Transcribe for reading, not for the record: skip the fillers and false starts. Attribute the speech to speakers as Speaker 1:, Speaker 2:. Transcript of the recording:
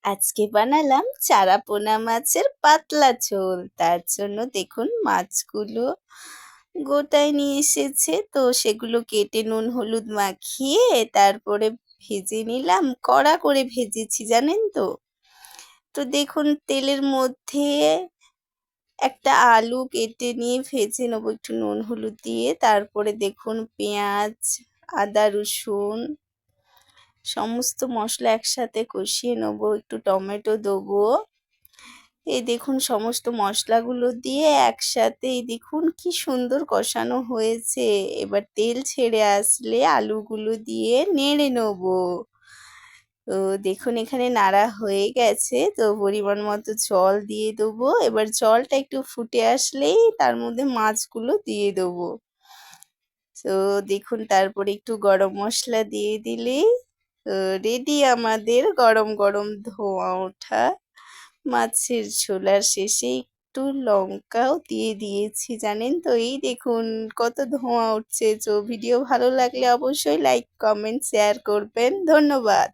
Speaker 1: আজকে বানালাম চারাপোনা মাছের পাতলা ঝোল। তার জন্য দেখুন মাছগুলো গোটায় নিয়ে এসেছে, তো সেগুলো কেটে নুন হলুদ মাখিয়ে তারপরে ভেজে নিলাম। কড়া করে ভেজেছি জানেন তো। তো দেখুন তেলের মধ্যে একটা আলু কেটে নিয়ে ভেজে নেবো একটু নুন হলুদ দিয়ে। তারপরে দেখুন পেঁয়াজ, আদা রসুন সমস্ত মশলা একসাথে কষিয়ে নেবো, একটু টমেটো দেবো। এই দেখুন সমস্ত মশলাগুলো দিয়ে একসাথে এই দেখুন কি সুন্দর কষানো হয়েছে। এবার তেল ছেড়ে আসলে আলুগুলো দিয়ে নেড়ে নেবো। তো দেখুন এখানে নাড়া হয়ে গেছে, তো পরিমাণ মতো জল দিয়ে দেবো। এবার জলটা একটু ফুটে আসলেই তার মধ্যে মাছগুলো দিয়ে দেবো। তো দেখুন তারপরে একটু গরম মশলা দিয়ে দিলেই রেডি আমাদের গরম গরম ধোঁয়া ওঠা মাছের ঝোল। আর শেষে একটু লঙ্কাও দিয়ে দিয়েছি জানেন তো। এই দেখুন কত ধোঁয়া উঠছে। তো ভিডিও ভালো লাগলে অবশ্যই লাইক কমেন্ট শেয়ার করবেন। ধন্যবাদ।